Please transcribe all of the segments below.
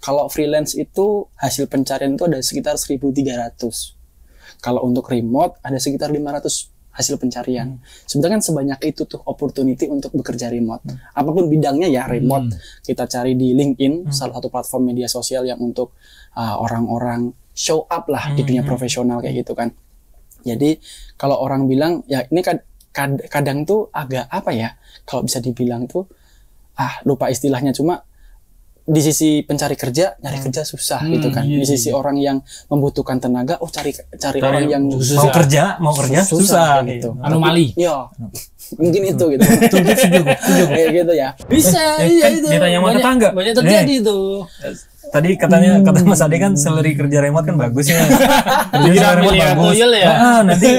Kalau freelance itu hasil pencarian itu ada sekitar 1.300. Kalau untuk remote ada sekitar 500 hasil pencarian. Sebenarnya kan sebanyak itu tuh opportunity untuk bekerja remote. Apapun bidangnya ya remote. Kita cari di LinkedIn, salah satu platform media sosial yang untuk orang-orang show up lah di dunia profesional kayak gitu kan. Jadi kalau orang bilang ya ini kadang tuh agak apa ya, kalau bisa dibilang tuh lupa istilahnya, cuma di sisi pencari kerja nyari kerja susah gitu kan. Di sisi orang yang membutuhkan tenaga, cari orang yang mau kerja susah gitu. Anomali. Ya. Mungkin itu gitu. Kayak gitu ya. Bisa kan itu. Ditanya sama tetangga. Banyak terjadi tuh. Tadi kata Mas Ade kan salary kerja remote kan bagus ya. Kerja remote bagus. Nanti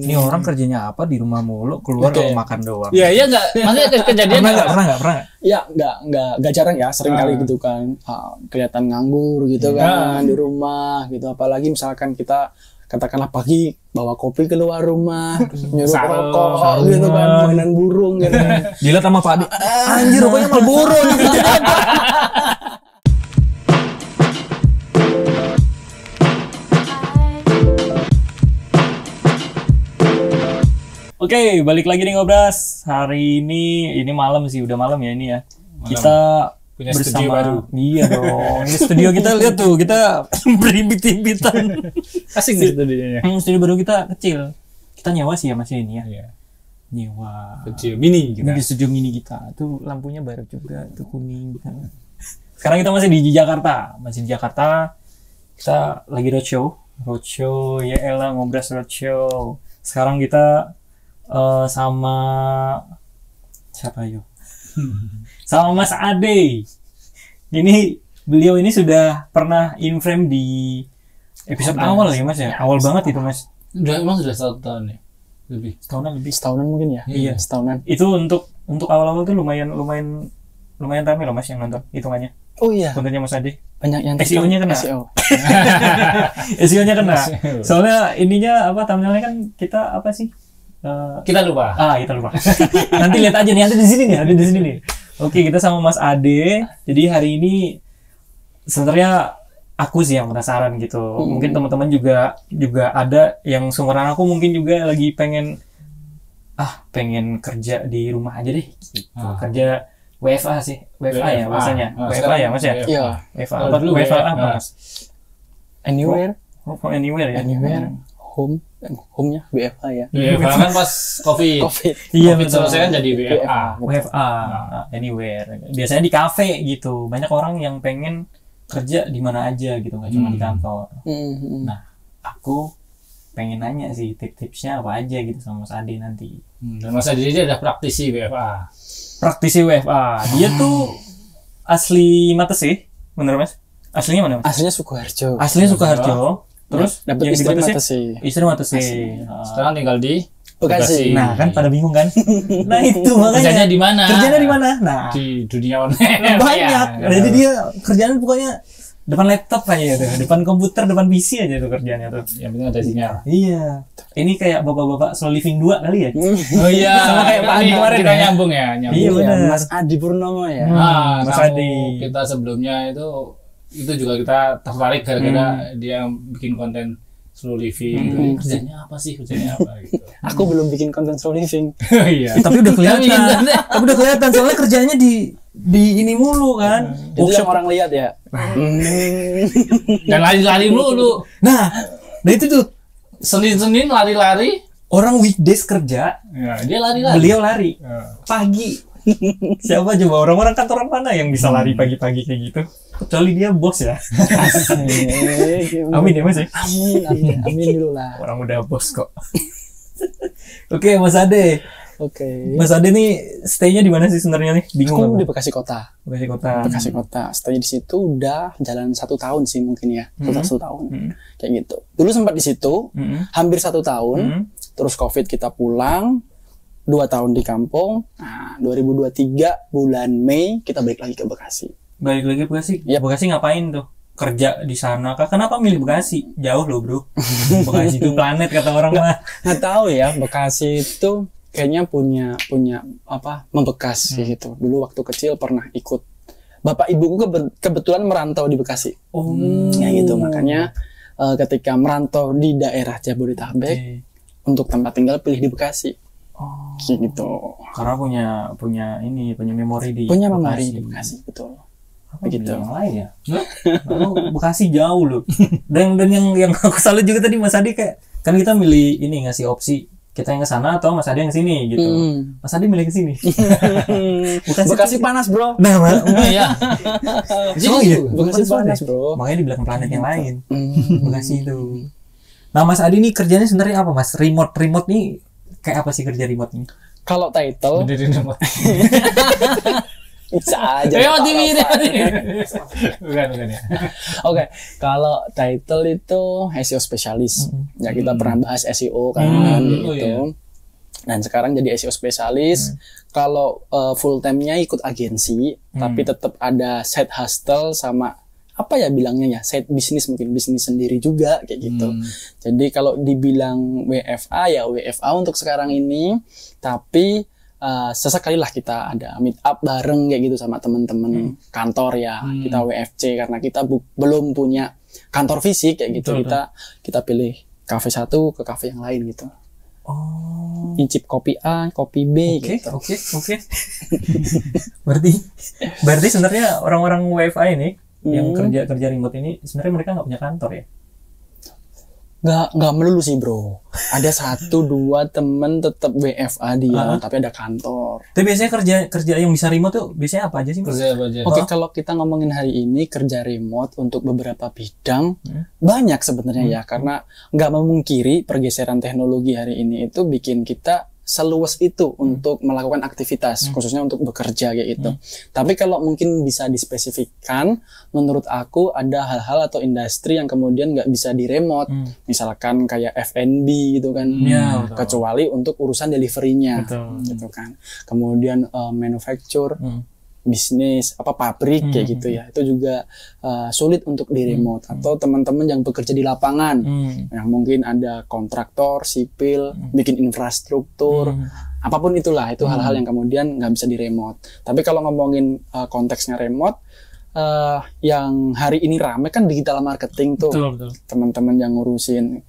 ini orang kerjanya apa di rumah mulu, keluar kalau makan doang. Iya enggak. Maksudnya kejadian pernah. Ya enggak jarang ya, sering kali gitu kan. Kelihatan nganggur gitu kan di rumah gitu. Apalagi misalkan kita katakanlah pagi bawa kopi keluar rumah, nyuruh rokok gitu kan, mainan burung gitu. Dilihat sama Pak Ade, anjir rokoknya Marlboro gitu. Oke, balik lagi nih Ngobras. Hari ini malam sih, udah malam ya ini ya. Malam. Kita punya bersama studio baru. Iya dong. Ini studio kita lihat tuh, kita berimbit-imbitan. Asik nih studionya. Studio baru kita kecil. Kita nyewa sih ya Mas ini ya. Iya. Nyewa. Studio mini kita. Ini studio mini kita. Tuh lampunya baru juga, tuh kuning. Sekarang kita masih di Jakarta. Kita lagi roadshow. Ya elah Ngobras roadshow. Sekarang kita sama siapa yuk? Sama Mas Ade. Beliau ini sudah pernah in frame di episode awal ya Mas ya. Awal banget itu Mas. Emang sudah 1 tahun ya? Lebih. Setahunan mungkin ya. Iya, setahunan. Itu untuk awal-awal tuh lumayan ramai loh Mas yang nonton hitungannya. Oh iya. Kontennya Mas Ade. Banyak yang SEO-nya kena. SEO-nya kena. Soalnya ininya apa thumbnail-nya kan kita apa sih? Kita lupa. Kita lupa. Nanti lihat aja nih, ada di sini nih. Oke, kita sama Mas Ade. Jadi hari ini sebenarnya aku sih yang penasaran gitu. Mungkin teman-teman juga ada yang seumuran aku mungkin juga lagi pengen kerja di rumah aja deh gitu. Kerja WFA sih. WFA ya bahasanya. WFA ya Mas ya? Iya. WFA apa Mas? Anywhere. Anywhere ya? Anywhere. Home-nya WFA ya. WFA kan pas COVID. Iya, COVID selesai kan jadi WFA. WFA, anywhere. Biasanya di kafe gitu. Banyak orang yang pengen kerja di mana aja gitu, nggak cuma di kantor. Nah, aku pengen nanya sih tips-tipsnya apa aja gitu sama Mas Ade nanti. Dan Mas Ade ini ada praktisi WFA. Dia tuh asli Mata sih, bener Mas? Aslinya mana Mas? Aslinya Sukoharjo. Terus dapat istri Matesi. Sekarang tinggal di Bekasi. Nah, kan pada bingung kan? Nah, itu makanya. Kerjanya di mana? Nah, di dunia online. Banyak. Jadi dia kerjaan pokoknya depan laptop aja tuh, depan komputer, depan PC aja tuh kerjanya tuh. Yang penting ada sinyal. Iya. Ini kayak bapak-bapak slow living 2 kali ya? Oh iya. Sama kayak Pak Adi kemarin kita ya? nyambung ya. Iya benar. Mas Adi Purnomo ya. Mas Adi. Kita sebelumnya itu juga kita tertarik gara-gara dia bikin konten slow living. Kerjanya apa gitu. Aku belum bikin konten slow living. Iya. Tapi udah kelihatan soalnya kerjanya di ini mulu kan. Itu yang orang lihat ya. Dan lari-lari mulu. Nah itu tuh Senin lari-lari. Orang weekdays kerja, Ya, dia lari-lari. beliau lari pagi. Siapa coba orang-orang kantoran mana yang bisa lari pagi-pagi kayak gitu? Kecuali dia bos ya. Amin ya Mas ya. Amin dulu lah. Orang udah bos kok. Oke Mas Ade. Oke. Mas Ade nih stay-nya di mana sih sebenarnya nih? Bingung Aku aku. di Bekasi Kota. Bekasi Kota. Stay di situ udah jalan 1 tahun sih mungkin ya. 1 tahun. Kayak gitu. Dulu sempat di situ, hampir 1 tahun. Terus COVID kita pulang. 2 tahun di kampung. Nah, 2023 bulan Mei kita balik lagi ke Bekasi. Balik lagi ke Bekasi? Ya Bekasi ngapain tuh? Kerja di sana kah? Kenapa milih Bekasi? Jauh loh bro. Bekasi itu planet kata orang mah. Nggak tahu ya, Bekasi itu kayaknya punya apa membekas gitu. Dulu waktu kecil pernah ikut bapak ibuku kebetulan merantau di Bekasi. Oh. Ya gitu, makanya ketika merantau di daerah Jabodetabek, untuk tempat tinggal pilih di Bekasi. Oh. Gitu. Karena punya memori di Punya Bekasi. memori di Bekasi, betul. Begitu. Yang lain ya. Lalu Bekasi jauh loh. Dan yang aku salut juga tadi Mas Adi kayak kan kita milih ini ngasih opsi kita yang ke sana atau Mas Adi yang ke sini gitu. Mas Adi milih ke sini. Bekasi panas, Bro. Nah, Iya. oh iya, Bekasi panas, Bro. Makanya dibilang planet yang lain. Bekasi itu. Nah, Mas Adi ini kerjanya sebenarnya apa, Mas? Remote nih kayak apa sih kerja remote ini? Kalau title Berdiri remote. bisa aja. TV. Bukan ya. Oke, kalau title itu SEO spesialis. Ya kita pernah bahas SEO kan gitu. Oh, iya. Dan sekarang jadi SEO spesialis. Kalau full time-nya ikut agensi, tapi tetap ada side hustle sama apa ya bilangnya ya, side business, mungkin bisnis sendiri juga kayak gitu. Jadi kalau dibilang WFA ya WFA untuk sekarang ini, tapi sesekali lah kita ada meet up bareng kayak gitu sama teman-teman kantor ya. Kita WFC karena kita belum punya kantor fisik kayak gitu. Betul, Kita pilih kafe satu ke kafe yang lain gitu. Oh. Incip kopi A, kopi B gitu. Oke. Berarti sebenarnya orang-orang WFA ini yang kerja remote ini sebenarnya mereka nggak punya kantor ya? Nggak melulu sih, Bro. Ada 1-2 temen tetap WFA dia, tapi ada kantor. Tapi biasanya kerja yang bisa remote tuh biasanya apa aja sih, Mas? Kerja apa aja? Oke, kalau kita ngomongin hari ini kerja remote untuk beberapa bidang banyak sebenarnya ya, karena nggak memungkiri pergeseran teknologi hari ini itu bikin kita seluas itu untuk melakukan aktivitas, khususnya untuk bekerja kayak gitu. Tapi kalau mungkin bisa dispesifikkan, menurut aku ada hal-hal atau industri yang kemudian nggak bisa di remote, misalkan kayak F&B gitu kan, kecuali untuk urusan deliverynya, gitu kan. Kemudian manufacture, bisnis pabrik kayak gitu ya, itu juga sulit untuk di remote. Atau teman-teman yang bekerja di lapangan, yang mungkin ada kontraktor sipil bikin infrastruktur, apapun itulah, itu hal-hal yang kemudian nggak bisa di remote. Tapi kalau ngomongin konteksnya remote, yang hari ini rame kan digital marketing tuh. Betul. Teman-teman yang ngurusin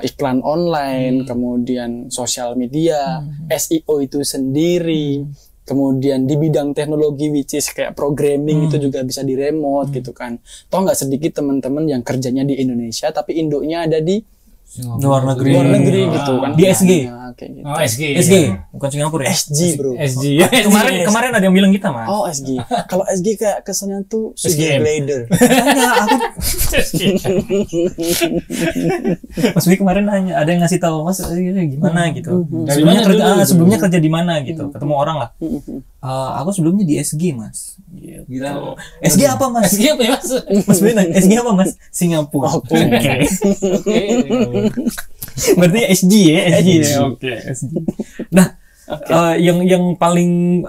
iklan online, kemudian sosial media, SEO itu sendiri. Kemudian di bidang teknologi which is kayak programming itu juga bisa di remote gitu kan. Toh nggak sedikit teman-teman yang kerjanya di Indonesia tapi induknya ada di Luar negeri gitu kan. Di SG. Kayak gitu. Oh, SG. Bukan Singapura ya? SG, Bro. SG. Kemarin ada yang bilang kita, Mas. Oh, SG. Kalau SG kayak kesannya tuh SGM. Glider. Mas Wi kemarin nanya, ada yang ngasih tahu Mas gimana gitu. Dari mana dulu? Sebelumnya kerja di mana gitu. Ketemu orang lah. Aku sebelumnya di SG, Mas. Gila. SG apa, Mas? SG apa ya, Mas? Mas Wi nanya, SG apa, Mas? Singapura. Oke. Berarti SG ya, SG ya. Oke, SG. Nah, yang paling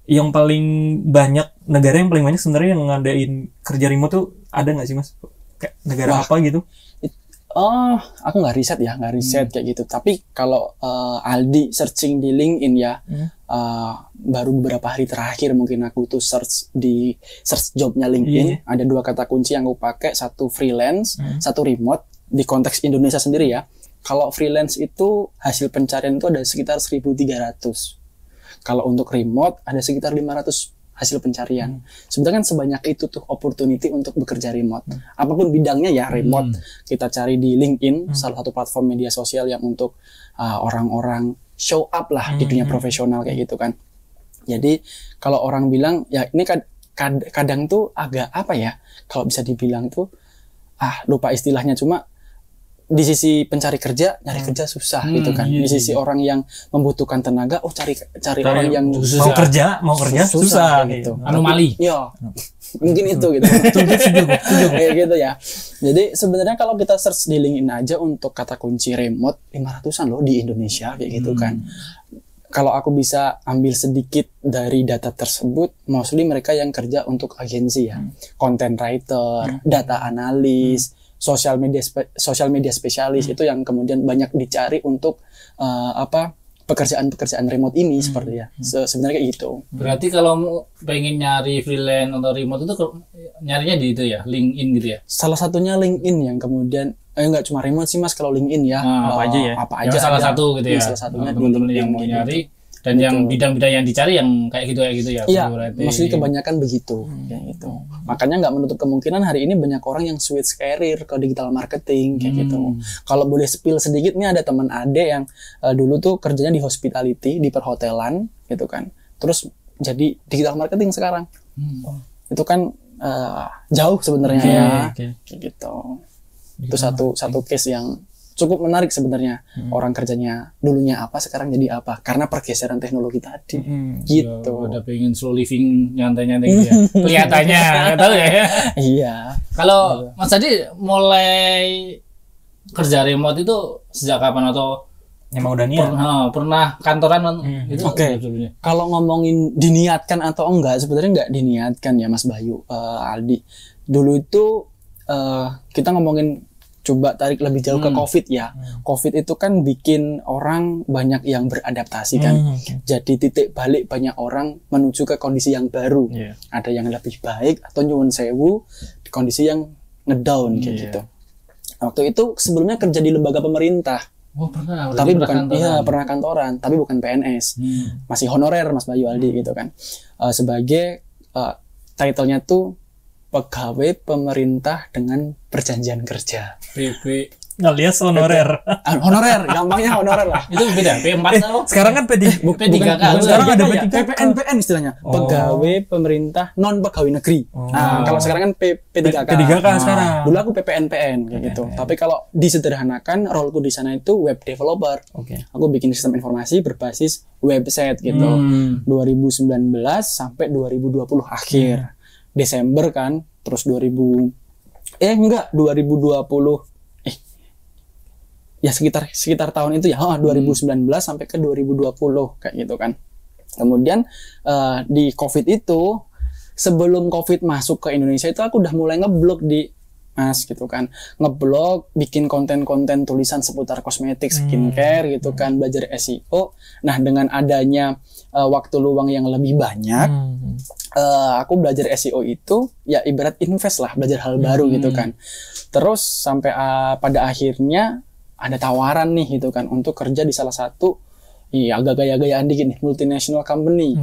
yang paling banyak negara yang paling banyak sebenarnya yang ngadain kerja remote tuh ada nggak sih, Mas? Kayak negara apa gitu? Aku nggak riset kayak gitu. Tapi kalau Aldi searching di LinkedIn ya, baru beberapa hari terakhir mungkin aku tuh search jobnya LinkedIn. Ada 2 kata kunci yang aku pakai, satu freelance, satu remote. Di konteks Indonesia sendiri ya, kalau freelance itu hasil pencarian itu ada sekitar 1.300. Kalau untuk remote ada sekitar 500 hasil pencarian. Sebenarnya kan sebanyak itu tuh opportunity untuk bekerja remote. Apapun bidangnya ya remote. Kita cari di LinkedIn, salah satu platform media sosial yang untuk orang-orang show up lah di dunia profesional kayak gitu kan. Jadi kalau orang bilang ya ini kadang tuh agak apa ya, kalau bisa dibilang tuh lupa istilahnya, cuma di sisi pencari kerja nyari kerja susah gitu kan. Di sisi orang yang membutuhkan tenaga, cari orang yang mau kerja susah gitu. Anomali. Ya, mungkin itu gitu. Kayak gitu ya. Jadi sebenarnya kalau kita search di LinkedIn aja untuk kata kunci remote 500-an loh di Indonesia kayak gitu kan. Kalau aku bisa ambil sedikit dari data tersebut, mostly mereka yang kerja untuk agensi ya, content writer, data analis, social media spesialis itu yang kemudian banyak dicari untuk pekerjaan-pekerjaan remote ini seperti ya. Sebenarnya kayak gitu. Berarti kalau pengen nyari freelance atau remote itu nyarinya di itu ya, LinkedIn gitu ya. Salah satunya LinkedIn yang kemudian nggak cuma remote sih Mas, kalau LinkedIn ya. Apa aja ya? Apa Yang aja salah ada. satu gitu ya. Salah satunya di teman-teman LinkedIn yang mau kayak nyari gitu. dan yang bidang-bidang yang dicari yang kayak gitu ya. Iya, Berarti. maksudnya kebanyakan begitu, kayak gitu. Makanya nggak menutup kemungkinan hari ini banyak orang yang switch career ke digital marketing, kayak gitu. Kalau boleh spill sedikit, nih ada teman ade yang dulu tuh kerjanya di hospitality, di perhotelan, gitu kan. Terus jadi digital marketing sekarang. Itu kan jauh sebenarnya ya, kayak gitu. Itu satu case yang cukup menarik sebenarnya. Orang kerjanya dulunya apa, sekarang jadi apa, karena pergeseran teknologi tadi. Gitu. Udah pengen slow living nyantai-nyantai gitu ya. Kelihatannya, nggak tahu ya. Iya. Kalau Mas Adi mulai kerja remote itu sejak kapan atau Emang udah niat. pernah kantoran itu? Oke. sebelumnya? Kalau ngomongin diniatkan atau enggak, sebenarnya enggak diniatkan ya Mas Bayu, Aldi. Dulu itu kita ngomongin, coba tarik lebih jauh ke COVID ya. COVID itu kan bikin orang banyak yang beradaptasi kan. Jadi titik balik banyak orang menuju ke kondisi yang baru. Ada yang lebih baik atau nyuwun sewu di kondisi yang ngedown kayak gitu. Waktu itu sebelumnya kerja di lembaga pemerintah. Oh pernah. Tapi bukan, iya pernah kantoran, tapi bukan PNS. Masih honorer Mas Bayu Aldi gitu kan. Sebagai title-nya tuh pegawai pemerintah dengan perjanjian kerja. PP Alias honorer. Honorer, gampangnya honorer lah. itu beda. P4 atau Sekarang kan P3K. sekarang ada ya, P3K. PPN istilahnya. Pegawai pemerintah non pegawai negeri. Nah, kalau sekarang kan P3K. P3K sekarang. Dulu aku PPNPN kayak gitu. Tapi kalau disederhanakan, roleku di sana itu web developer. Aku bikin sistem informasi berbasis website gitu. 2019 sampai 2020 akhir. Desember kan, terus 2020 ya sekitar tahun itu ya, 2019 sampai ke 2020 kayak gitu kan. Kemudian di COVID itu, sebelum COVID masuk ke Indonesia itu aku udah mulai ngeblog di Mas gitu kan, ngeblog, bikin konten-konten tulisan seputar kosmetik, skincare gitu kan, belajar SEO. Nah dengan adanya waktu luang yang lebih banyak, aku belajar SEO itu ya ibarat invest lah, belajar hal baru gitu kan. Terus sampai pada akhirnya ada tawaran nih gitu kan untuk kerja di salah satu agak gaya-gayaan dikit nih, multinational company.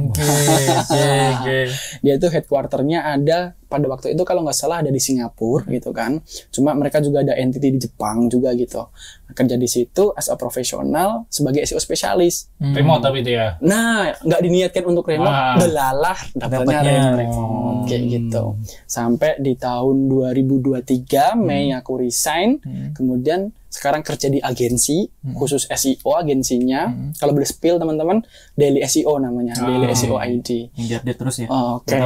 Dia itu headquarternya ada pada waktu itu kalau nggak salah ada di Singapura gitu kan. Cuma mereka juga ada entity di Jepang juga gitu. Kerja di situ as a profesional sebagai SEO spesialis. remote tapi itu ya. Nah, nggak diniatkan untuk remote, delalah dapatnya remote kayak gitu. Sampai di tahun 2023 Mei aku resign, kemudian sekarang kerja di agensi khusus SEO agensinya. Kalau boleh spill teman-teman, Daily SEO namanya, Daily SEO ID. Yang update terus ya. Oke,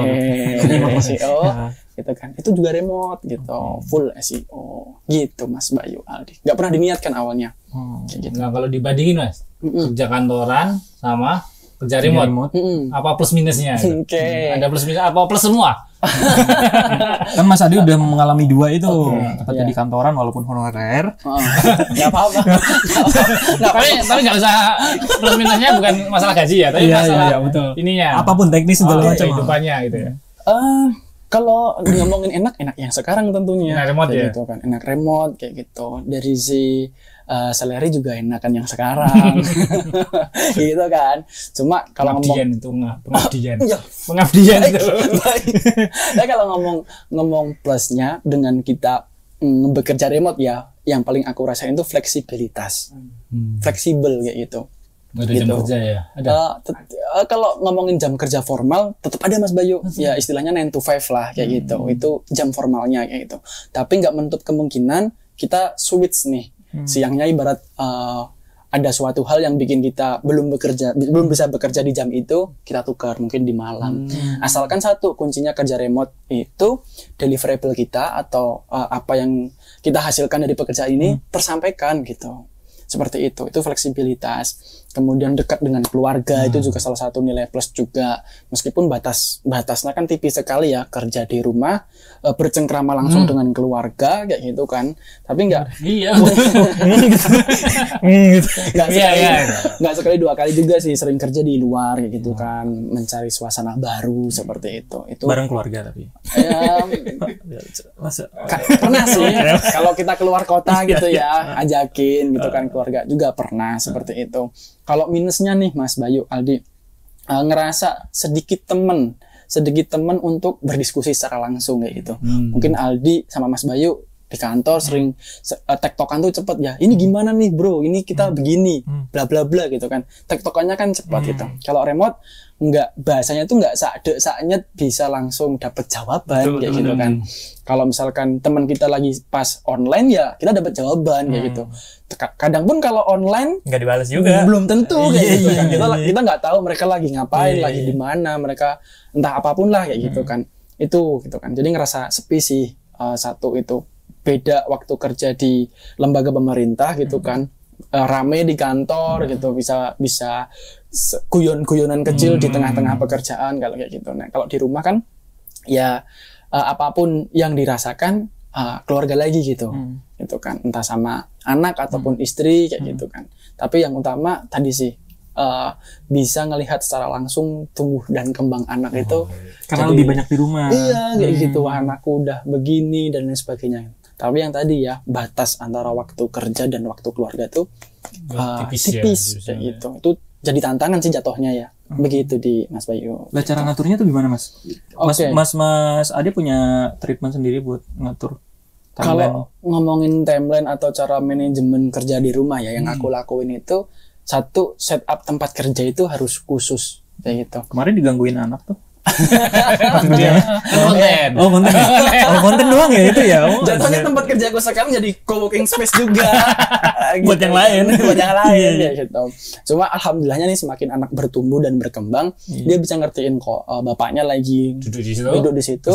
SEO gitu kan. Itu juga remote gitu, full SEO gitu Mas Bayu Aldi. Nggak pernah diniatkan awalnya. Kayak gitu. Nah kalau dibandingin Mas, kerja kantoran sama kerja remote, apa plus minusnya? Oke. Ada plus minus apa plus semua? Kan Mas Adi udah mengalami dua itu, kerja di kantoran walaupun honorer. Nggak apa-apa. Tapi nggak usah plus minusnya bukan masalah gaji ya, tapi masalah betul. ininya. Apapun teknis segala macam. Kehidupannya gitu ya. Kalau ngomongin enak yang sekarang tentunya. Enak remote kayak ya? gitu kan. Enak remote kayak gitu. Dari si salary juga enakan yang sekarang. Gitu kan. Cuma kalau Pengabdian itu pengabdian. Ya. Pengabdian itu. Baik. Nah, kalau ngomong plusnya dengan kita bekerja remote ya, yang paling aku rasain itu fleksibilitas. Fleksibel kayak gitu. Nggak ada jam kerja ya? Ada. Kalau ngomongin jam kerja formal tetap ada Mas Bayu. Ya istilahnya 9 to 5 lah kayak gitu. Itu jam formalnya kayak gitu. Tapi nggak menutup kemungkinan kita switch nih. Siangnya ibarat ada suatu hal yang bikin kita belum bisa bekerja di jam itu, kita tukar mungkin di malam. Asalkan satu, kuncinya kerja remote itu deliverable kita atau apa yang kita hasilkan dari pekerjaan ini tersampaikan gitu. seperti itu fleksibilitas. Kemudian dekat dengan keluarga itu juga salah satu nilai plus juga, meskipun batasnya kan tipis sekali ya, kerja di rumah bercengkrama langsung dengan keluarga kayak gitu kan, tapi nggak nggak sekali dua kali juga sih, sering kerja di luar kayak gitu kan, mencari suasana baru seperti itu bareng keluarga tapi pernah sih kalau kita keluar kota gitu ya, ajakin gitu kan keluarga juga pernah seperti itu. Kalau minusnya nih Mas Bayu, Aldi, ngerasa sedikit temen untuk berdiskusi secara langsung kayak gitu. Mungkin Aldi sama Mas Bayu di kantor sering tektokan tuh cepet ya. Ini gimana nih bro? Ini kita begini, bla bla bla gitu kan. Tektokannya kan cepat gitu. Kalau remote enggak, bahasanya tuh enggak saaknya bisa langsung dapat jawaban kayak gitu kan. Kalau misalkan teman kita lagi pas online ya kita dapat jawaban kayak gitu. Kadang pun kalau online nggak dibalas juga, belum tentu kayak gitu kan. Kita nggak tahu mereka lagi ngapain, lagi di mana, mereka entah apapun lah kayak gitu kan. Itu gitu kan. Jadi ngerasa sepi sih, satu itu. Beda waktu kerja di lembaga pemerintah gitu kan, rame di kantor gitu, bisa guyon-guyonan kecil di tengah-tengah pekerjaan kalau kayak gitu. Nah kalau di rumah kan ya apapun yang dirasakan keluarga lagi gitu, gitu kan, entah sama anak ataupun istri kayak gitu kan. Tapi yang utama tadi sih bisa ngelihat secara langsung tumbuh dan kembang anak itu, karena jadi, lebih banyak di rumah. Iya kayak gitu, anakku udah begini dan lain sebagainya. Tapi yang tadi ya, batas antara waktu kerja dan waktu keluarga tuh tipis kayak gitu. Itu jadi tantangan sih jatuhnya ya. Begitu di Mas Bayu. Lah cara ngaturnya tuh gimana Mas? Mas Ade punya treatment sendiri buat ngatur timeline? Kalau ngomongin timeline atau cara manajemen kerja di rumah ya, yang aku lakuin itu, satu, setup tempat kerja itu harus khusus kayak gitu. Kemarin digangguin anak tuh. Konten doang ya itu ya. Jatuhnya tempat kerja aku sekarang jadi co-working space juga. Buat yang lain. Ya gitu. Cuma alhamdulillahnya nih semakin anak bertumbuh dan berkembang, dia bisa ngertiin kok bapaknya lagi duduk di situ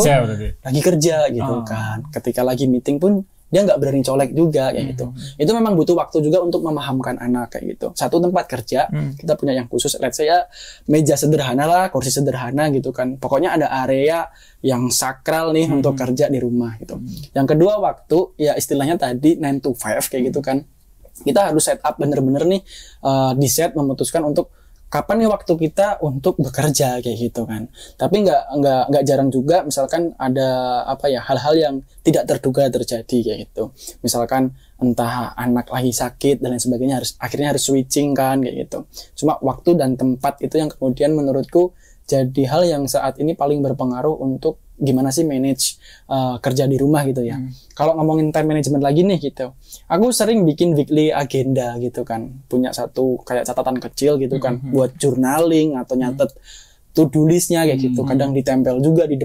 lagi kerja gitu kan. Ketika lagi meeting pun dia nggak berani colek juga kayak gitu. Itu memang butuh waktu juga untuk memahamkan anak kayak gitu. Satu tempat kerja kita punya yang khusus, let's say ya meja sederhana lah, kursi sederhana gitu kan. Pokoknya ada area yang sakral nih untuk kerja di rumah gitu. Yang kedua waktu ya istilahnya tadi 9 to 5 kayak gitu kan. Kita harus set up bener-bener nih, di set memutuskan untuk kapan nih waktu kita untuk bekerja kayak gitu kan. Tapi nggak jarang juga misalkan ada hal-hal yang tidak terduga terjadi kayak gitu. Misalkan entah anak lagi sakit dan lain sebagainya, akhirnya harus switching kan kayak gitu. Cuma waktu dan tempat itu yang kemudian menurutku jadi hal yang saat ini paling berpengaruh untuk gimana sih manage kerja di rumah gitu ya. Kalau ngomongin time management lagi nih gitu, aku sering bikin weekly agenda gitu kan, punya satu kayak catatan kecil gitu kan, buat journaling atau nyatet to-do listnya kayak gitu. Kadang ditempel juga di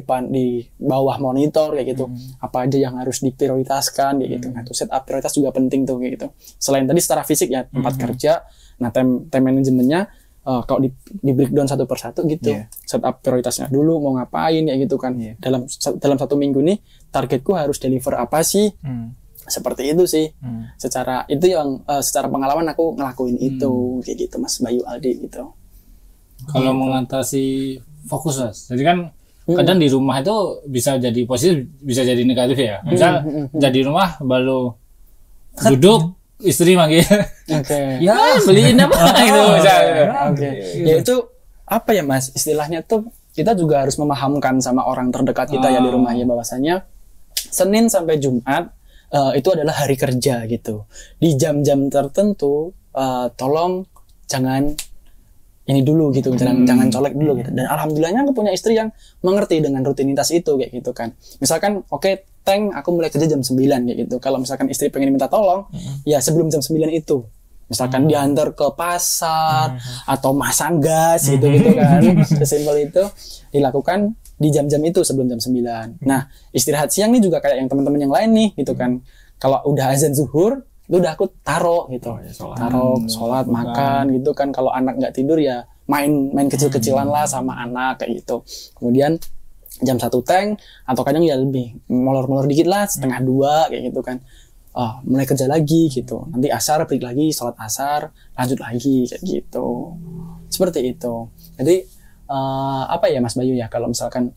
bawah monitor kayak gitu, apa aja yang harus diprioritaskan kayak gitu. Nah itu set up prioritas juga penting tuh kayak gitu. Selain tadi secara fisik ya tempat kerja, nah time managementnya kalau di breakdown satu persatu gitu, set up prioritasnya dulu mau ngapain ya gitu kan. Dalam satu minggu nih targetku harus deliver apa sih, seperti itu sih. Secara pengalaman aku ngelakuin itu kayak gitu Mas Bayu, Aldi gitu. Kalau mengatasi fokus Mas, jadi kan kadang di rumah itu bisa jadi positif bisa jadi negatif ya. Misal jadi rumah baru duduk istri manggil, ya beliin apa gitu. Ya itu apa ya Mas, istilahnya tuh kita juga harus memahamkan sama orang terdekat kita ya di rumahnya, bahwasanya Senin sampai Jumat itu adalah hari kerja gitu. Di jam-jam tertentu tolong jangan ini dulu gitu, jangan colek dulu gitu. Dan alhamdulillahnya aku punya istri yang mengerti dengan rutinitas itu kayak gitu kan. Misalkan Teng, aku mulai kerja jam 9 kayak gitu. Kalau misalkan istri pengen minta tolong, ya sebelum jam 9 itu. Misalkan diantar ke pasar atau masang gas gitu kan. Sesimpel itu dilakukan di jam-jam itu sebelum jam 9. Nah, istirahat siang nih juga kayak yang teman-teman yang lain nih gitu kan. Kalau udah azan zuhur, itu udah aku taruh gitu. Sholat, makan gitu kan. Kalau anak nggak tidur ya main kecil-kecilan lah sama anak kayak gitu. Kemudian jam 1 teng, atau kadang ya lebih molor-molor dikit lah, 1:30 kayak gitu kan. mulai kerja lagi gitu. Nanti asar balik lagi, sholat asar, lanjut lagi kayak gitu. Seperti itu. Jadi apa ya Mas Bayu ya, kalau misalkan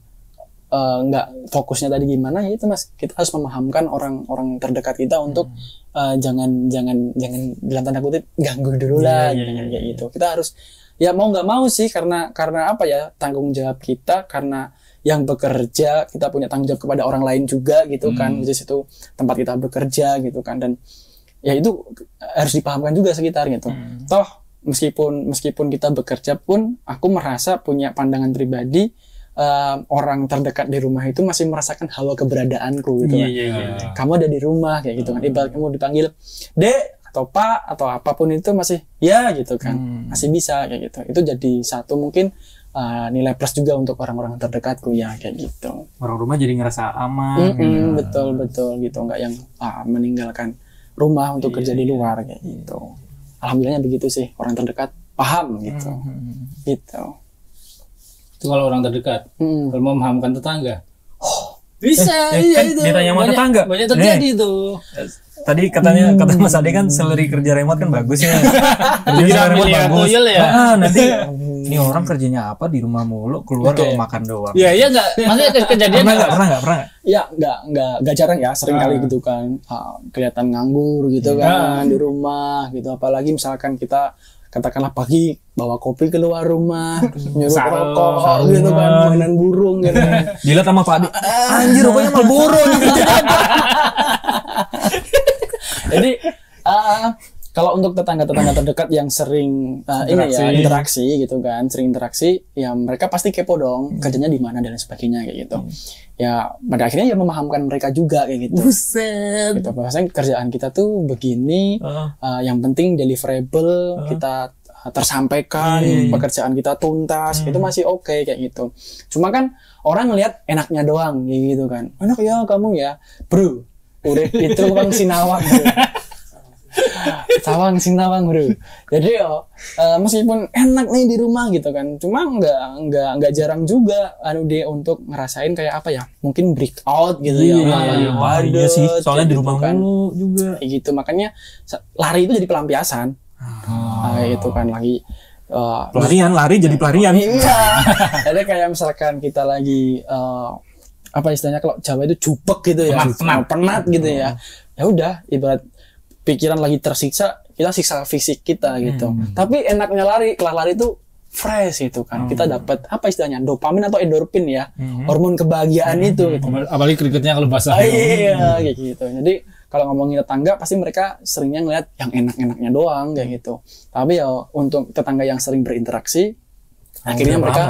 nggak fokusnya tadi gimana ya itu Mas, kita harus memahamkan orang-orang terdekat kita untuk jangan dalam tanda kutip ganggu dulu lah kayak gitu. Kita harus ya mau nggak mau sih, karena apa ya, tanggung jawab kita, karena yang bekerja kita punya tanggung jawab kepada orang lain juga gitu kan, di situ tempat kita bekerja gitu kan, dan ya itu harus dipahamkan juga sekitar gitu. Toh meskipun kita bekerja pun, aku merasa punya pandangan pribadi, orang terdekat di rumah itu masih merasakan hawa keberadaanku gitu kan. Kamu ada di rumah kayak gitu kan, ibarat kamu dipanggil Dek atau Pak atau apapun itu masih ya gitu kan, masih bisa kayak gitu. Itu jadi satu mungkin nilai plus juga untuk orang-orang terdekatku ya kayak gitu. Orang rumah jadi ngerasa aman. Betul gitu, nggak yang meninggalkan rumah untuk kerja di luar kayak gitu. Alhamdulillahnya begitu sih, orang terdekat paham gitu. Gitu. Itu kalau orang terdekat. Kalau mau memahamkan tetangga, bisa. Kan ditanya sama tetangga. Banyak terjadi itu. Tadi kata Mas Ade kan salary kerja remote kan bagus ya. Kira milih toyol ya. Nanti ini orang kerjanya apa di rumah mulu, keluar kalau makan doang. Iya enggak. Maksudnya kejadian pernah enggak? Ya enggak jarang ya, sering kali gitu kan. Kelihatan nganggur gitu kan di rumah gitu, apalagi misalkan kita katakanlah pagi bawa kopi keluar rumah, nyuruh rokok gitu kan, mainan burung gitu. Dilihat sama Pak Ade, anjir rokoknya Marlboro gitu. Jadi kalau untuk tetangga-tetangga terdekat yang sering interaksi gitu kan, sering interaksi, ya mereka pasti kepo dong kerjanya di mana dan sebagainya kayak gitu. Ya pada akhirnya ya memahamkan mereka juga kayak gitu. Buset. Gitu, bahwasanya kerjaan kita tuh begini, yang penting deliverable, kita tersampaikan, pekerjaan kita tuntas, itu masih oke kayak gitu. Cuma kan orang ngelihat enaknya doang gitu kan. Enak ya kamu ya, bro. Udah itu bang sinawang bro. Sawang sinawang bro. Jadi meskipun enak nih di rumah gitu kan, cuma nggak jarang juga dia untuk ngerasain kayak apa ya, mungkin break out gitu ya. Iya sih, soalnya di rumah kan mulu juga. Kayak gitu, makanya lari itu jadi pelampiasan. Itu kan lagi lari jadi pelarian. Iya. Ada kayak misalkan kita lagi apa istilahnya kalau Jawa itu jupek gitu ya, penat gitu ya. Ya udah, ibarat pikiran lagi tersiksa, kita siksa fisik kita gitu. Tapi enaknya lari, kelar lari itu fresh gitu kan. Kita dapat apa istilahnya, dopamin atau endorfin ya, hormon kebahagiaan itu. Gitu. Apalagi keringetnya kalau basah. Iya kayak gitu. Jadi kalau ngomongin tetangga pasti mereka seringnya ngeliat yang enak-enaknya doang kayak gitu. Tapi ya untuk tetangga yang sering berinteraksi, akhirnya mereka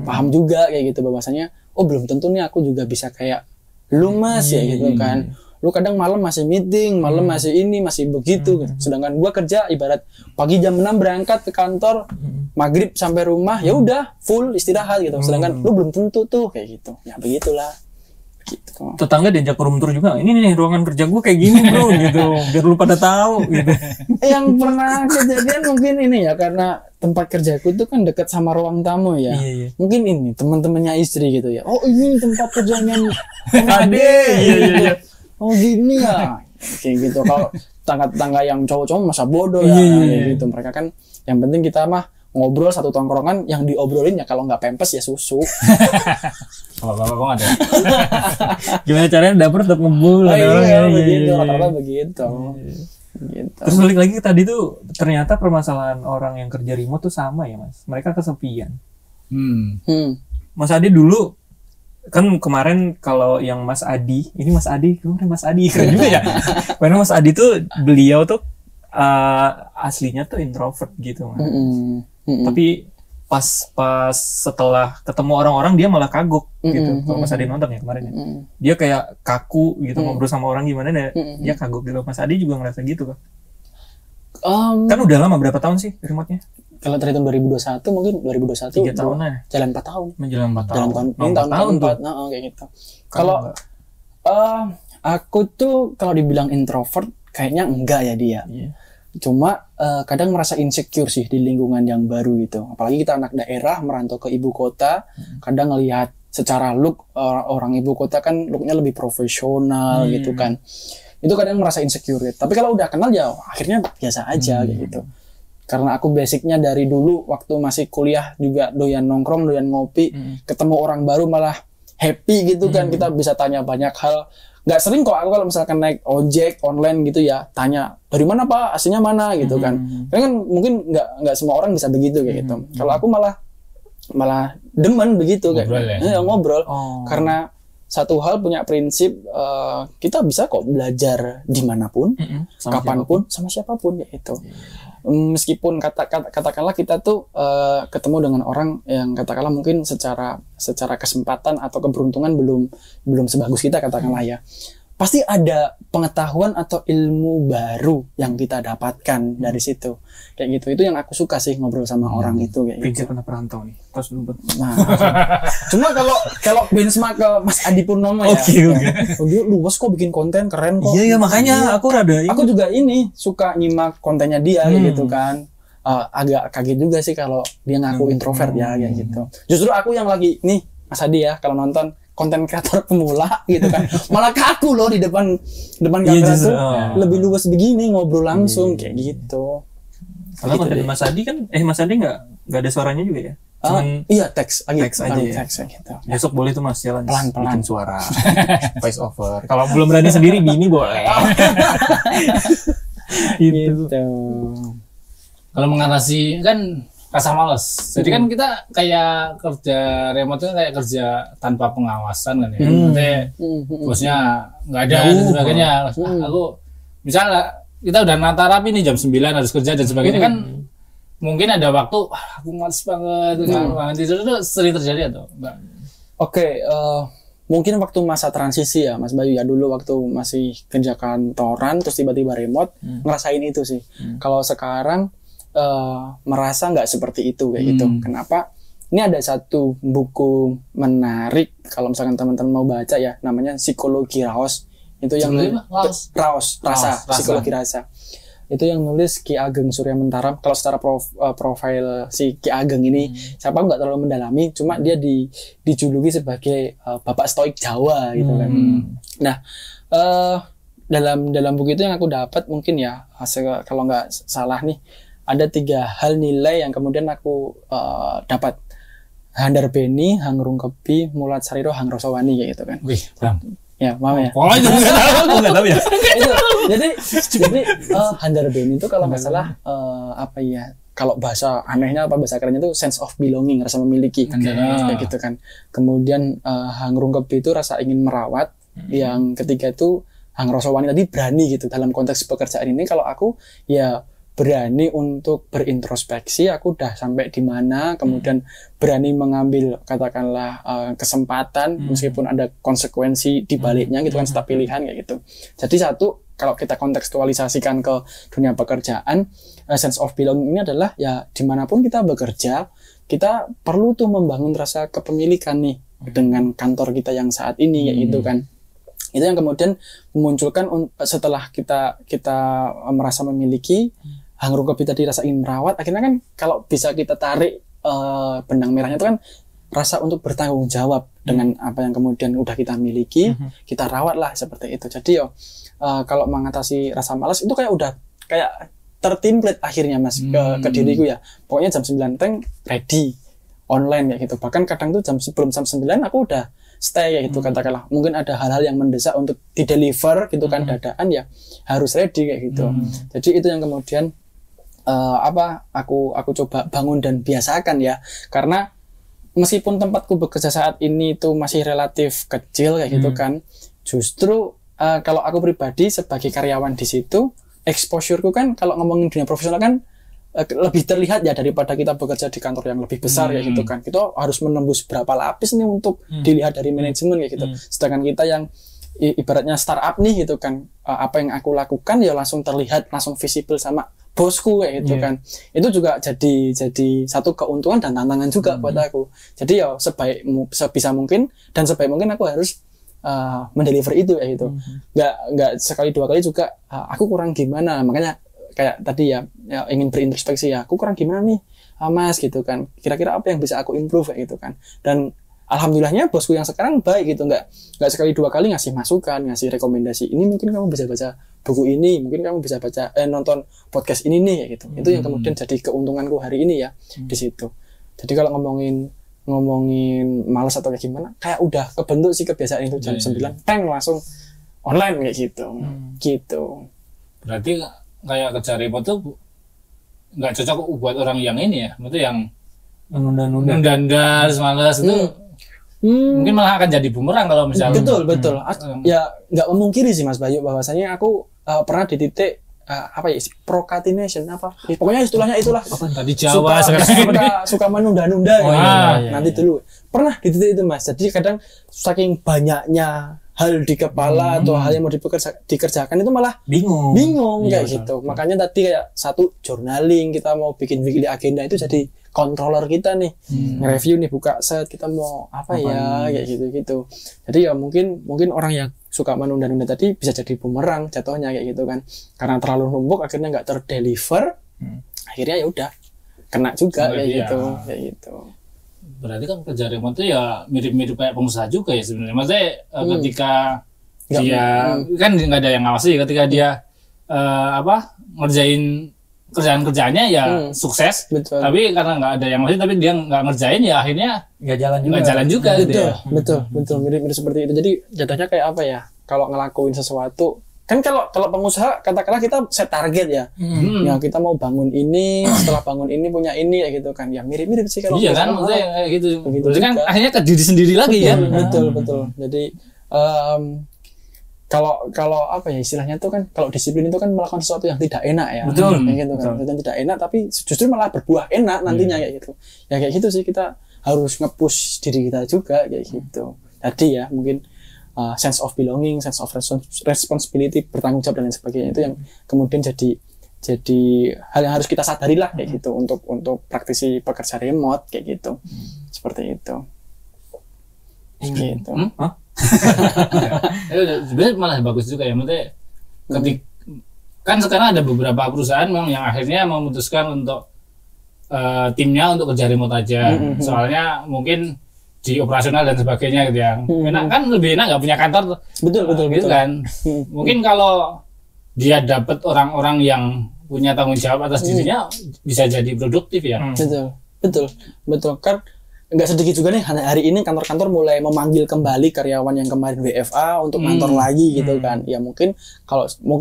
paham juga kayak gitu, bahwasanya oh belum tentu nih aku juga bisa kayak lu Mas ya gitu kan. Lu kadang malam masih meeting, malam masih ini, masih begitu gitu. Sedangkan gua kerja ibarat pagi jam 6 berangkat ke kantor, maghrib sampai rumah ya udah full istirahat gitu. Sedangkan lu belum tentu tuh kayak gitu. Ya begitulah. Gitu. Tetangga diajak room tour juga. Ini nih ruangan kerja gua kayak gini bro gitu. Biar lu pada tahu gitu. Yang pernah kejadian mungkin ini ya, karena tempat kerjaku itu kan dekat sama ruang tamu ya. Mungkin ini teman-temannya istri gitu ya. Oh ini tempat kerjanya Ade. Iya. Oh gini ya, kayak gitu. Kalau tetangga yang cowok-cowok masa bodoh ya, kayak gitu. Mereka kan yang penting kita mah ngobrol satu tongkrongan, yang diobrolin ya kalau nggak pempes ya susu. Kalau bapak ada. Gimana caranya dapur tetap ngebul? Begitu, rata-rata begitu. Gitu. Terus balik lagi tadi tuh, ternyata permasalahan orang yang kerja remote tuh sama ya Mas. Mereka kesepian. Mas Adi dulu kan kemarin kalau yang Mas Adi, ini Mas Adi keren juga ya. Karena Mas Adi tuh beliau tuh aslinya tuh introvert gitu Mas. Tapi pas setelah ketemu orang-orang dia malah kagok gitu. Kalau Mas Adi nonton ya kemarin ya. Dia kayak kaku gitu ngobrol sama orang gimana dia kagok gitu. Mas Adi juga ngerasa gitu kan. Kan udah lama, berapa tahun sih remote-nya? Kalau terhitung 2021 mungkin 2021 3 tahunan. Jalan 4 tahun. Menjalan 4 tahun. Tahun 4 kayak gitu. Kalau aku tuh kalau dibilang introvert kayaknya enggak ya dia. Cuma kadang merasa insecure sih di lingkungan yang baru gitu. Apalagi kita anak daerah merantau ke ibu kota, kadang ngelihat secara look orang ibu kota kan looknya lebih profesional gitu kan. itu kadang merasa insecure. Tapi kalau udah kenal ya akhirnya biasa aja kayak gitu. Karena aku basicnya dari dulu waktu masih kuliah juga doyan nongkrong, doyan ngopi, ketemu orang baru malah happy gitu kan. Kita bisa tanya banyak hal. Nggak sering kok aku kalau misalkan naik ojek online gitu ya, tanya dari mana Pak, aslinya mana gitu kan. Karena kan mungkin nggak semua orang bisa begitu kayak gitu. Kalau aku malah demen begitu ngobrol kayak ya? ngobrol. Karena satu hal punya prinsip, kita bisa kok belajar dimanapun, kapanpun, sama siapapun ya itu. Meskipun katakanlah kita tuh ketemu dengan orang yang katakanlah mungkin secara kesempatan atau keberuntungan belum sebagus kita katakanlah ya. Pasti ada pengetahuan atau ilmu baru yang kita dapatkan dari situ. Kayak gitu. Itu yang aku suka sih ngobrol sama orang itu kayak gitu. Prinsip anak perantau nih. Terus Nah, cuma kalau benchmark ke Mas Adi Purnomo ya. Oh, dia luas kok bikin konten keren kok. Iya makanya aku rada Aku juga ini suka nyimak kontennya dia gitu kan. Agak kaget juga sih kalau dia ngaku introvert ya kayak gitu. Justru aku yang lagi nih Mas Adi ya kalau nonton konten kreator pemula gitu kan, malah kaku loh di depan kamera tuh lebih luas begini ngobrol langsung kayak gitu. Karena konten Mas Adi kan Mas Adi nggak ada suaranya juga ya? Cuman iya teks aja ya? Teks gitu. Besok boleh tuh Mas jalan Pelan-pelan. bikin suara voice over. Kalau belum berani sendiri bini boleh. Gitu. Kalau mengatasi kan rasa malas. Jadi kan kita kayak kerja remote itu kayak kerja tanpa pengawasan kan ya. Nanti bosnya nggak ada dan sebagainya. Aku misalnya kita udah nata rapi nih jam 9 harus kerja dan sebagainya kan mungkin ada waktu aku malas banget itu sering terjadi atau enggak? Oke, mungkin waktu masa transisi ya Mas Bayu ya, dulu waktu masih kerja kantoran terus tiba-tiba remote ngerasain itu sih. Kalau sekarang merasa nggak seperti itu kayak gitu. Kenapa? Ini ada satu buku menarik kalau misalkan teman-teman mau baca ya, namanya Psikologi Raos. Itu yang rasa. Psikologi rasa. Itu yang nulis Ki Ageng Surya Mentara. Kalau secara profil si Ki Ageng ini siapa nggak terlalu mendalami, cuma dia dijuluki sebagai Bapak Stoik Jawa gitu kan. Nah, dalam buku itu yang aku dapat mungkin ya, kalau nggak salah nih, ada 3 hal nilai yang kemudian aku dapat. Handar Beni, Hang Rungkebi, Mulat Sariro, Hang Rosowani kayak gitu kan. Wih, Bang. Ya, mau ya. Oh, itu nggak tahu ya. Jadi Handar Beni itu kalau nggak salah apa ya? Kalau bahasa anehnya apa bahasa kerennya itu sense of belonging, rasa memiliki kayak gitu kan. Kemudian Hang Rungkebi itu rasa ingin merawat. Yang ketiga itu Hang Rosowani tadi berani gitu dalam konteks pekerjaan ini. Kalau aku ya berani untuk berintrospeksi, aku udah sampai di mana, kemudian berani mengambil katakanlah kesempatan meskipun ada konsekuensi di baliknya gitu kan, setiap pilihan kayak gitu. Jadi satu, kalau kita kontekstualisasikan ke dunia pekerjaan, sense of belonging ini adalah ya dimanapun kita bekerja, kita perlu tuh membangun rasa kepemilikan nih dengan kantor kita yang saat ini kayak gitu kan. Itu yang kemudian memunculkan setelah kita merasa memiliki, Hang Rungkebi tadi rasa ingin merawat, akhirnya kan kalau bisa kita tarik benang merahnya itu kan rasa untuk bertanggung jawab dengan apa yang kemudian udah kita miliki, kita rawat lah seperti itu. Jadi kalau mengatasi rasa malas itu kayak tertemplate akhirnya Mas ke diriku ya. Pokoknya jam 9 teng ready online kayak gitu. Bahkan kadang tuh sebelum jam 9 aku udah stay kayak gitu katakanlah. Mungkin ada hal-hal yang mendesak untuk di-deliver gitu kan, dadaan ya harus ready kayak gitu. Jadi itu yang kemudian aku coba bangun dan biasakan ya. Karena meskipun tempatku bekerja saat ini itu masih relatif kecil kayak gitu kan, justru kalau aku pribadi sebagai karyawan di situ, exposureku kan kalau ngomongin dunia profesional kan lebih terlihat ya daripada kita bekerja di kantor yang lebih besar kayak gitu kan. Kita harus menembus berapa lapis nih untuk dilihat dari manajemen kayak gitu. Sedangkan kita yang ibaratnya startup nih gitu kan, apa yang aku lakukan ya langsung terlihat, langsung visible sama bosku kayak gitu kan. Itu juga jadi satu keuntungan dan tantangan juga buat aku. Jadi ya sebisa mungkin dan sebaik mungkin aku harus mendeliver itu kayak gitu. Nggak sekali dua kali juga aku kurang gimana. Makanya kayak tadi ya ingin berintrospeksi ya, aku kurang gimana nih Mas gitu kan. Kira-kira apa yang bisa aku improve kayak gitu kan. Dan alhamdulillahnya bosku yang sekarang baik gitu, nggak sekali dua kali ngasih masukan, ngasih rekomendasi, ini mungkin kamu bisa baca buku ini, mungkin kamu bisa baca nonton podcast ini nih kayak gitu. Itu yang kemudian jadi keuntunganku hari ini ya di situ. Jadi kalau ngomongin malas atau kayak gimana, kayak udah kebentuk sih kebiasaan itu jam 9 peng langsung online kayak gitu. Gitu. Berarti kayak kerja remote tuh nggak cocok buat orang yang ini ya, maksudnya yang nunda-nunda malas itu mungkin malah akan jadi bumerang kalau misalnya. Betul. Ya nggak memungkiri sih Mas Bayu bahwasanya aku pernah di titik procrastination apa? Pokoknya istilahnya itulah. Tadi Jawa sekarang suka menunda-nunda nanti dulu. Pernah di titik itu Mas. Jadi kadang saking banyaknya hal di kepala atau hal yang mau dikerjakan itu malah bingung kayak gitu. Makanya tadi kayak satu journaling, kita mau bikin weekly agenda itu jadi controller kita nih, nge-review nih, buka set kita mau apa ya kayak gitu. Jadi ya mungkin orang yang suka menunda-nunda tadi bisa jadi bumerang jatuhnya kayak gitu kan, karena terlalu numpuk akhirnya nggak terdeliver, akhirnya ya udah kena juga kayak gitu. Berarti kan kerja remote itu ya mirip-mirip kayak pengusaha juga ya sebenarnya. Maksudnya ketika dia kan nggak ada yang ngawasi, ketika dia ngerjain kerjaan-kerjaannya ya sukses. Betul. Tapi karena nggak ada yang ngawasi, tapi dia nggak ngerjain ya akhirnya nggak jalan juga betul, gitu ya. Betul mirip seperti itu. Jadi jatuhnya kayak apa ya, kalau ngelakuin sesuatu kan, kalau pengusaha katakanlah kita set target ya, ya kita mau bangun ini, setelah bangun ini punya ini ya gitu kan, ya mirip sih kalau iya kan, maksudnya kayak gitu. Berarti kan akhirnya ke diri sendiri lagi ya. Betul. Jadi kalau apa ya istilahnya tuh kan, kalau disiplin itu kan melakukan sesuatu yang tidak enak ya. Betul. Kayak gitu kan. Dan tidak enak tapi justru malah berbuah enak nantinya kayak gitu. Ya kayak gitu sih, kita harus nge-push diri kita juga kayak gitu. Jadi ya mungkin sense of belonging, sense of responsibility, bertanggung jawab dan lain sebagainya itu yang kemudian jadi hal yang harus kita sadari lah kayak gitu untuk praktisi pekerja remote kayak gitu. Seperti itu. Gitu. Sebenarnya malah bagus juga ya, maksudnya kan sekarang ada beberapa perusahaan memang yang akhirnya memutuskan untuk timnya untuk kerja remote aja, soalnya mungkin di operasional dan sebagainya gitu ya. Enak kan, lebih enak nggak punya kantor. Betul gitu kan. Mungkin kalau dia dapat orang-orang yang punya tanggung jawab atas dirinya bisa jadi produktif ya. Betul kan. Nggak sedikit juga nih hari ini kantor-kantor mulai memanggil kembali karyawan yang kemarin WFA untuk kantor lagi gitu kan. Ya mungkin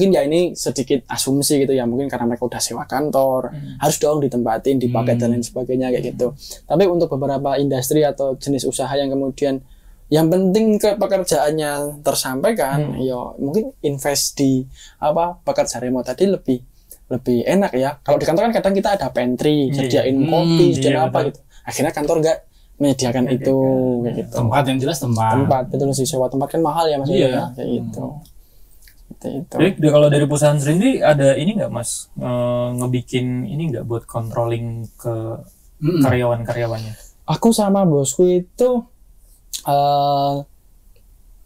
ya ini sedikit asumsi gitu ya, mungkin karena mereka udah sewa kantor, harus dong ditempatin, dipakai dan lain sebagainya kayak gitu. Tapi untuk beberapa industri atau jenis usaha yang kemudian yang penting ke pekerjaannya tersampaikan, ya mungkin invest di pekerja remote tadi lebih enak ya. Kalau di kantor kan kadang kita ada pantry, sediain kopi, sediain apa gitu. Akhirnya kantor nggak menyediakan itu kayak gitu. Tempat yang jelas tempat. Betul sih, sewa tempat kan mahal ya Mas. Kayak gitu. Itu. Jadi kalau dari perusahaan sendiri ada ini nggak Mas, ngebikin ini nggak buat controlling ke karyawan-karyawannya? Aku sama bosku itu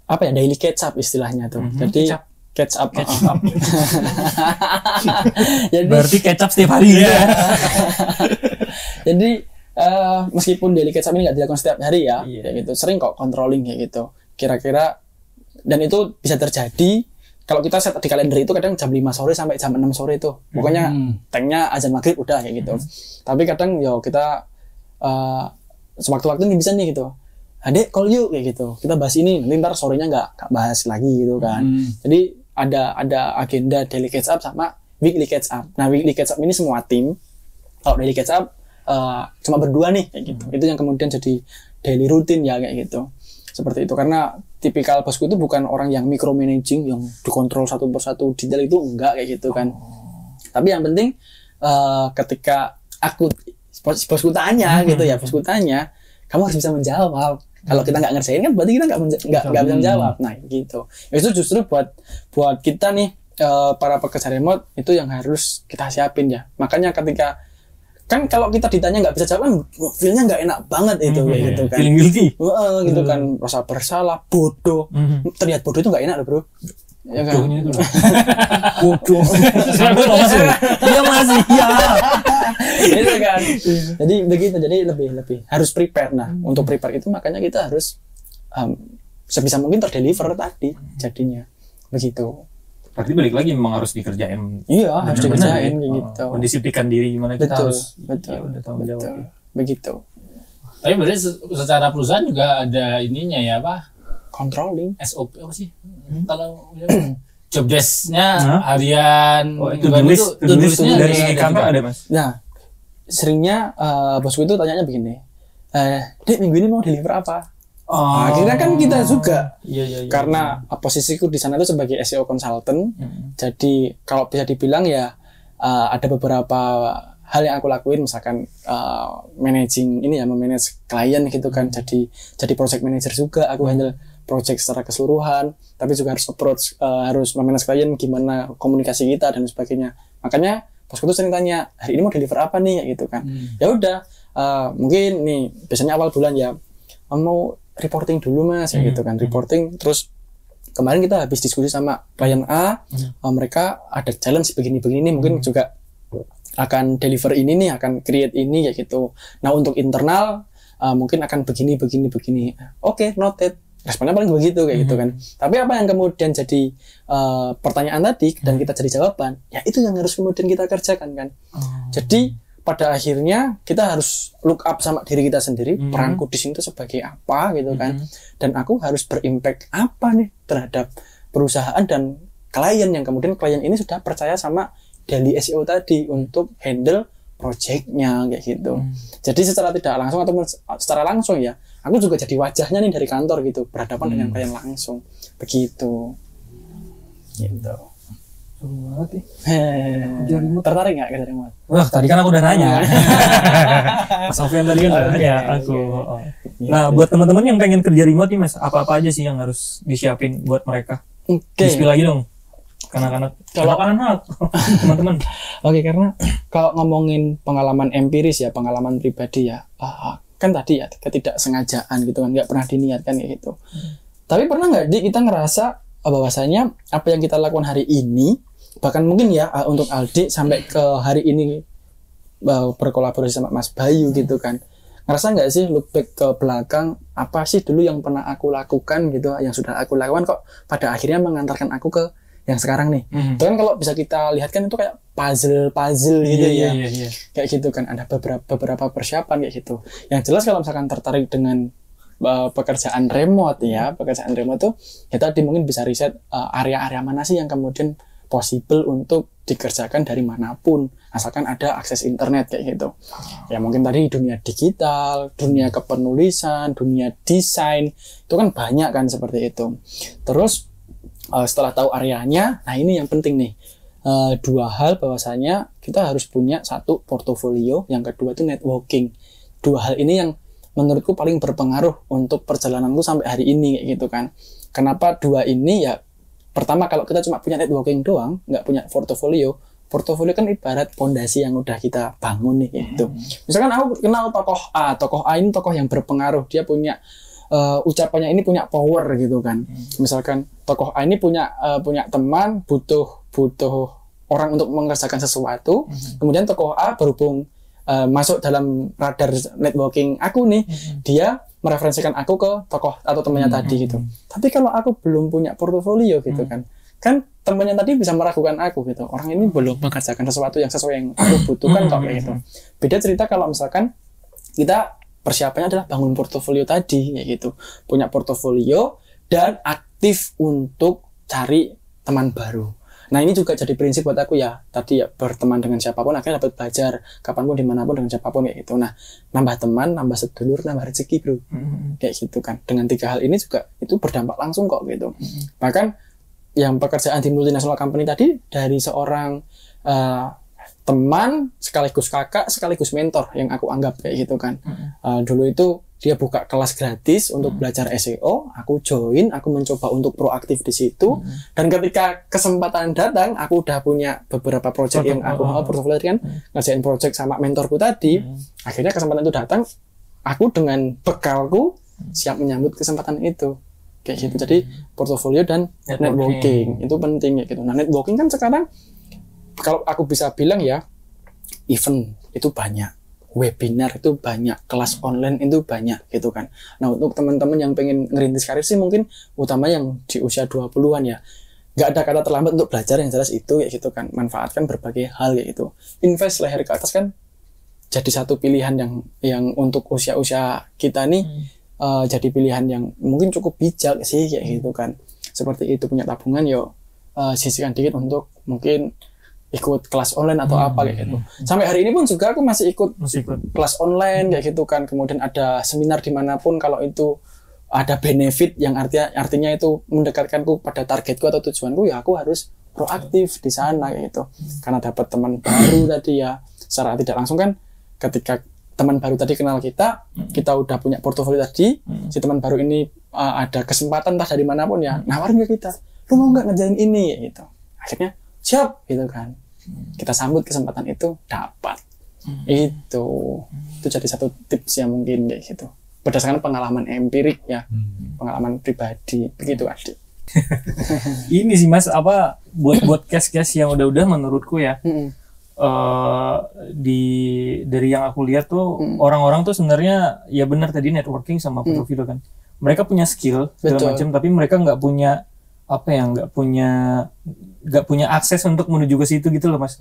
daily catch up istilahnya tuh. Jadi catch up. Jadi berarti catch up setiap hari ya. Jadi meskipun daily catch up ini nggak dilakukan setiap hari ya, kayak gitu, sering kok controlling kayak gitu. Kira-kira, dan itu bisa terjadi kalau kita set di kalender itu kadang jam 5 sore sampai jam 6 sore itu. Pokoknya tanknya azan maghrib udah kayak gitu. Tapi kadang kita sewaktu-waktu nih bisa nih gitu. Adek call yuk kayak gitu. Kita bahas ini, nanti ntar sorenya nggak bahas lagi gitu kan. Jadi ada agenda daily catch up sama weekly catch up. Nah, weekly catch up ini semua tim. Kalau daily catch up cuma berdua nih kayak gitu. Itu yang kemudian jadi daily routine ya kayak gitu. Seperti itu, karena tipikal bosku itu bukan orang yang micromanaging yang dikontrol satu persatu detail, itu enggak kayak gitu kan. Tapi yang penting ketika bosku tanya gitu ya, bosku tanya, kamu harus bisa menjawab. Kalau kita nggak ngerjain kan berarti kita nggak bisa menjawab. Nah gitu. Itu justru buat kita nih para pekerja remote itu yang harus kita siapin ya. Makanya ketika kan kalau kita ditanya nggak bisa jawab kan feel-nya nggak enak banget itu kayak gitu kan. Feeling guilty. Gitu kan, rasa bersalah, bodoh. Terlihat bodoh itu nggak enak loh bro. Ya kan? Bodoh. Iya masih ya. Gitu kan. Jadi begitu, jadi lebih harus prepare. Nah, untuk prepare itu makanya kita harus sebisa mungkin terdeliver tadi jadinya. Begitu. Berarti balik lagi memang harus dikerjain. Iya, harus dikerjain ya. kayak gitu. Mendisiplinkan diri gimana kita Betul, harus betul, ya udah tanggung jawab. betul. Begitu. Tapi berarti secara perusahaan juga ada ininya ya apa? Controlling. SOP apa sih? Kalau job desk-nya Hah? harian Itu tulisnya dari segi kantor ada Mas. Nah, seringnya bosku itu tanyanya begini, Dek, minggu ini mau deliver apa? Nah, akhirnya kan kita juga, Iya. karena posisiku di sana itu sebagai SEO consultant, jadi kalau bisa dibilang ya ada beberapa hal yang aku lakuin, misalkan managing ini ya, memanage klien gitu kan, jadi project manager juga, aku handle project secara keseluruhan, tapi juga harus approach, harus memanage klien, gimana komunikasi kita dan sebagainya. Makanya bosku tuh sering tanya, hari ini mau deliver apa nih, gitu kan. Ya udah, mungkin nih biasanya awal bulan ya, mau reporting dulu Mas, ya gitu kan, reporting. Terus kemarin kita habis diskusi sama klien A, mereka ada challenge begini-begini, mungkin juga akan deliver ini nih, akan create ini, ya gitu. Nah untuk internal mungkin akan begini. Oke, noted. Responnya paling begitu kayak gitu kan. Tapi apa yang kemudian jadi pertanyaan tadi dan kita jadi jawaban, ya itu yang harus kemudian kita kerjakan kan. Jadi pada akhirnya kita harus look up sama diri kita sendiri, peranku di sini itu sebagai apa gitu kan. Dan aku harus berimpact apa nih terhadap perusahaan dan klien, yang kemudian klien ini sudah percaya sama daily SEO tadi untuk handle project-nya kayak gitu. Jadi secara tidak langsung ataupun secara langsung ya, aku juga jadi wajahnya nih dari kantor gitu, berhadapan dengan klien langsung. Begitu. Gitu. Seru banget Tertarik nggak kerja remote? Wah, tadi kan aku udah nanya. Mas Alfian tadi kan udah nanya aku. Nah, buat teman-teman yang pengen kerja remote nih Mas, apa-apa aja sih yang harus disiapin buat mereka? Di-spill lagi dong. Anak-anak, teman-teman. Oke, karena kalau ngomongin pengalaman empiris ya, pengalaman pribadi ya, kan tadi ya ketidaksengajaan gitu kan, nggak pernah diniatkan kayak gitu. Tapi pernah nggak kita ngerasa bahwasanya apa yang kita lakukan hari ini, bahkan mungkin ya untuk Aldi sampai ke hari ini berkolaborasi sama Mas Bayu gitu kan, ngerasa nggak sih look back ke belakang, apa sih dulu yang pernah aku lakukan gitu, yang sudah aku lakukan kok pada akhirnya mengantarkan aku ke yang sekarang nih. Itu kan kalau bisa kita lihat kan itu kayak puzzle gitu ya. Kayak gitu kan, ada beberapa persiapan kayak gitu. Yang jelas kalau misalkan tertarik dengan pekerjaan remote ya, pekerjaan remote tuh ya tadi mungkin bisa riset area-area mana sih yang kemudian possible untuk dikerjakan dari manapun, asalkan ada akses internet kayak gitu. Ya mungkin tadi dunia digital, dunia kepenulisan, dunia desain, itu kan banyak kan seperti itu. Terus setelah tahu areanya, nah ini yang penting nih, dua hal, bahwasanya kita harus punya satu portofolio, yang kedua itu networking. Dua hal ini yang menurutku paling berpengaruh untuk perjalananku sampai hari ini kayak gitu kan. Kenapa dua ini ya? Pertama, kalau kita cuma punya networking doang, nggak punya portofolio kan ibarat fondasi yang udah kita bangun nih gitu. Misalkan aku kenal tokoh A ini tokoh yang berpengaruh, dia punya ucapannya ini punya power gitu kan. Misalkan tokoh A ini punya teman, butuh orang untuk mengerjakan sesuatu, kemudian tokoh A berhubung masuk dalam radar networking aku nih, dia mereferensikan aku ke tokoh atau temannya tadi gitu. Tapi kalau aku belum punya portofolio gitu kan temannya tadi bisa meragukan aku gitu, orang ini belum mengerjakan sesuatu yang sesuai yang aku butuhkan kok kayak gitu. Beda cerita kalau misalkan kita persiapannya adalah bangun portofolio tadi kayak gitu, punya portofolio dan aktif untuk cari teman baru. Nah ini juga jadi prinsip buat aku ya, tadi ya berteman dengan siapapun akhirnya dapat belajar kapanpun dimanapun dengan siapapun kayak gitu. Nah nambah teman, nambah sedulur, nambah rezeki bro, kayak gitu kan. Dengan tiga hal ini juga itu berdampak langsung kok gitu. Bahkan yang pekerjaan di multinational company tadi dari seorang teman sekaligus kakak sekaligus mentor yang aku anggap kayak gitu kan. Dulu itu dia buka kelas gratis untuk belajar SEO, aku join, aku mencoba untuk proaktif di situ, dan ketika kesempatan datang, aku udah punya beberapa project yang aku portfolio kan, ngerjain project sama mentorku tadi, akhirnya kesempatan itu datang, aku dengan bekalku siap menyambut kesempatan itu, kayak gitu. Jadi portfolio dan networking itu penting ya gitu. Nah networking kan sekarang kalau aku bisa bilang ya, event itu banyak, webinar itu banyak, kelas online itu banyak gitu kan. Nah untuk teman-teman yang pengen ngerintis karir sih mungkin utama yang di usia 20-an ya, nggak ada kata terlambat untuk belajar, yang jelas itu kayak gitu kan. Manfaatkan berbagai hal kayak gitu. Invest leher ke atas kan jadi satu pilihan yang untuk usia-usia kita nih jadi pilihan yang mungkin cukup bijak sih kayak gitu kan. Seperti itu, punya tabungan yo sisihkan dikit untuk mungkin ikut kelas online atau apa kayak gitu. Sampai hari ini pun juga aku masih ikut kelas online kayak gitu kan. Kemudian ada seminar dimanapun, kalau itu ada benefit yang artinya itu mendekatkanku pada targetku atau tujuanku, ya aku harus proaktif di sana kayak gitu. Karena dapat teman baru tadi ya, secara tidak langsung kan ketika teman baru tadi kenal kita udah punya portofolio tadi, si teman baru ini ada kesempatan entah dari manapun ya, nawarin ke kita, lu mau nggak ngerjain ini gitu. Akhirnya siap gitu kan. Kita sambut kesempatan itu, dapat. Itu jadi satu tips yang mungkin kayak gitu. Berdasarkan pengalaman empirik ya, pengalaman pribadi, begitu Adik. Ini sih Mas, apa buat case-case yang udah menurutku ya, dari yang aku lihat tuh orang-orang tuh sebenarnya ya benar tadi networking sama portfolio kan. Mereka punya skill segala macam, tapi mereka nggak punya nggak punya akses untuk menuju ke situ gitu loh Mas.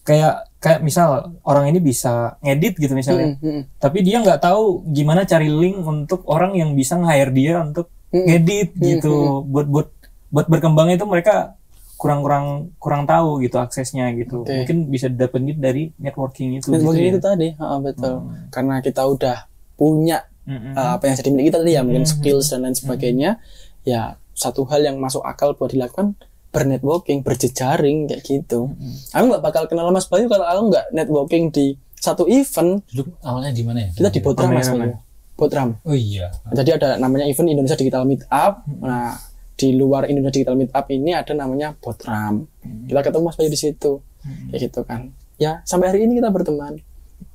Kayak misal orang ini bisa ngedit gitu misalnya, tapi dia nggak tahu gimana cari link untuk orang yang bisa nge-hire dia untuk ngedit gitu. Buat berkembang itu mereka kurang tahu gitu aksesnya gitu. Mungkin bisa dapetin dari networking itu. Networking gitu itu tadi, betul. Karena kita udah punya apa yang jadi milik kita tadi ya, mungkin skills dan lain sebagainya. Ya satu hal yang masuk akal buat dilakukan, bernetworking, berjejaring kayak gitu. Aku nggak bakal kenal Mas Bayu kalau aku nggak networking di satu event. Dulu awalnya di mana ya? Kita di Bodram Mas Bayu. Bodram. Oh iya. Jadi ada namanya event Indonesia Digital Meetup. Nah di luar Indonesia Digital Meetup ini ada namanya Bodram. Kita ketemu Mas Bayu di situ, kayak gitu kan. Ya sampai hari ini kita berteman.